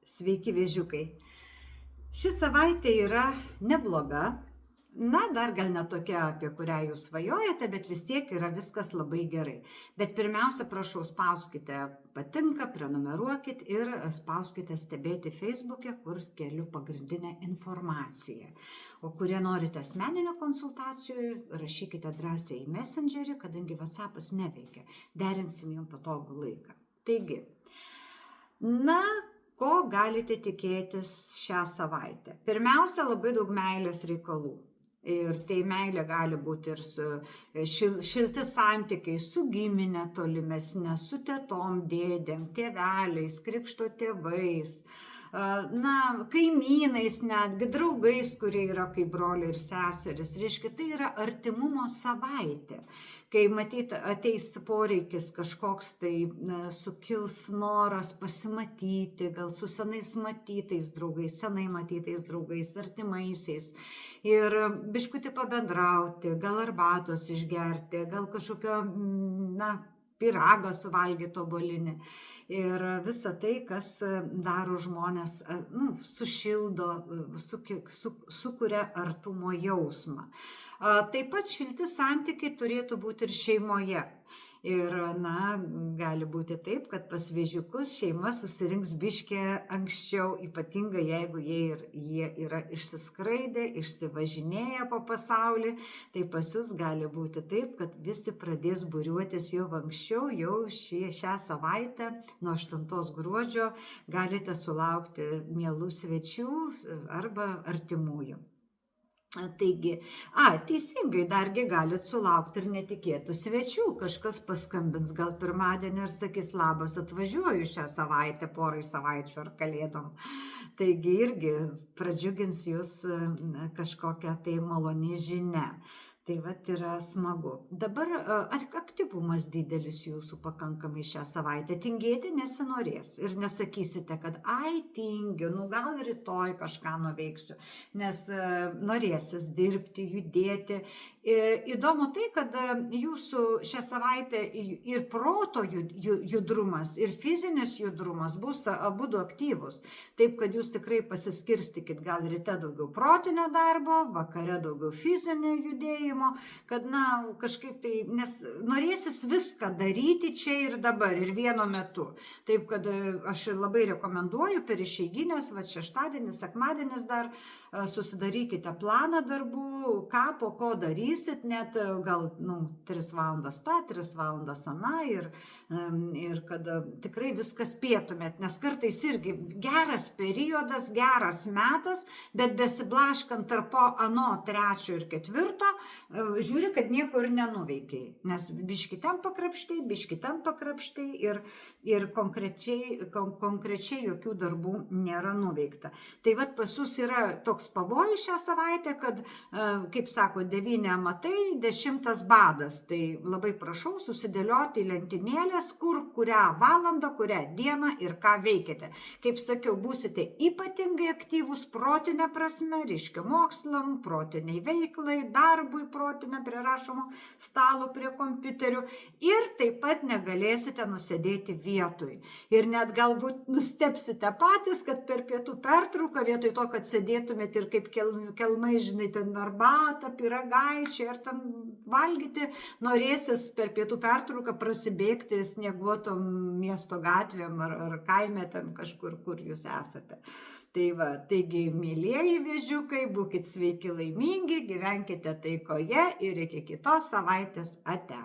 Sveiki, vėžiukai. Ši savaitė yra nebloga. Na, dar gal ne tokia, apie kurią jūs svajojate, bet vis tiek yra viskas labai gerai. Bet pirmiausia, prašau, spauskite patinka, prenumeruokit ir spauskite stebėti Facebook'e, kur keliu pagrindinę informaciją. O kurie norite asmeninio konsultacijų, rašykite drąsiai į Messengerį, kadangi WhatsApp'as neveikia. Derinsim jums patogų laiką. Taigi, ko galite tikėtis šią savaitę? Pirmiausia, labai daug meilės reikalų. Ir tai meilė gali būti ir šilti santykiai su giminė tolimesnė, su tetom, dėdėm, tėveliais, krikšto tėvais, kaimynais netgi, draugais, kurie yra kaip broliai ir seseris. Reiškia, tai yra artimumo savaitė. Kai matyt ateis poreikis kažkoks, tai sukils noras pasimatyti, gal su senais matytais draugais, senai matytais draugais, artimaisiais. Ir biškutį pabendrauti, gal arbatos išgerti, gal kažkokio, pyragą suvalgyti obuolinį. Ir visa tai, kas daro žmonės, sušildo, sukuria artumo jausmą. Taip pat šilti santykiai turėtų būti ir šeimoje. Ir, gali būti taip, kad pas vėžiukus šeima susirinks biškį anksčiau, ypatingai jeigu jie yra išsiskraidę, išsivažinėję po pasaulį, tai pas jūs gali būti taip, kad visi pradės būriuotis jau anksčiau, jau šią savaitę, nuo 8 gruodžio, galite sulaukti mielų svečių arba artimųjų. Taigi, teisingai, dargi galit sulaukti ir netikėtų svečių. Kažkas paskambins gal pirmadienį ir sakys, labas, atvažiuoju šią savaitę, porai savaičių ar kalėdom. Taigi irgi pradžiugins jūs kažkokią tai maloni žinia. Tai vat yra smagu. Dabar aktyvumas didelis jūsų pakankamai šią savaitę. Tingėti nesinorės. Ir nesakysite, kad tingiu, gal rytoj kažką nuveiksiu. Nes norėsis dirbti, judėti. Įdomu tai, kad jūsų šią savaitę ir proto judrumas, ir fizinis judrumas bus abudu aktyvus. Taip, kad jūs tikrai pasiskirstykit gal ryte daugiau protinio darbo, vakare daugiau fizinio judėjimo. Kad, kažkaip tai, nes norėsis viską daryti čia ir dabar, ir vienu metu. Taip, kad aš labai rekomenduoju per išeiginės, šeštadienis, sekmadienis dar susidarykite planą darbų, ką po ko darysit, net gal 3 valandas tą, 3 valandas aną ir kad tikrai viską spėtumėt, nes kartais irgi geras periodas, geras metas, bet besiblaškant tarpo ano 3 ir 4, žiūri, kad nieko ir nenuveikiai, nes biški ten pakrapštai ir konkrečiai jokių darbų nėra nuveikta. Tai vat pas jūs yra toks pavojus šią savaitę, kad, kaip sako, 9 amatai, 10 badas. Tai labai prašau susidėlioti į lentynėlės, kurią valandą, kurią dieną ir ką veikiate. Kaip sakiau, būsite ypatingai aktyvūs protinė prasme, reiškia mokslam, protiniai veiklai, darbui protinė prie rašomo stalo, prie kompiuterių ir taip pat negalėsite nusėdėti vietoj. Ir net galbūt nustebsite patys, kad per pietų pertrauką vietoj to, kad sėdėtumėte ir kaip kelmai, žinai, ten arbatą, pyragaičiai ar ten valgyti, norėsis per pietų pertrauką prasibėgti snieguotom miesto gatvėm ar kaime ten kažkur, kur jūs esate. Taigi, mielieji vėžiukai, būkit sveiki, laimingi, gyvenkite taikoje ir iki kitos savaitės ate.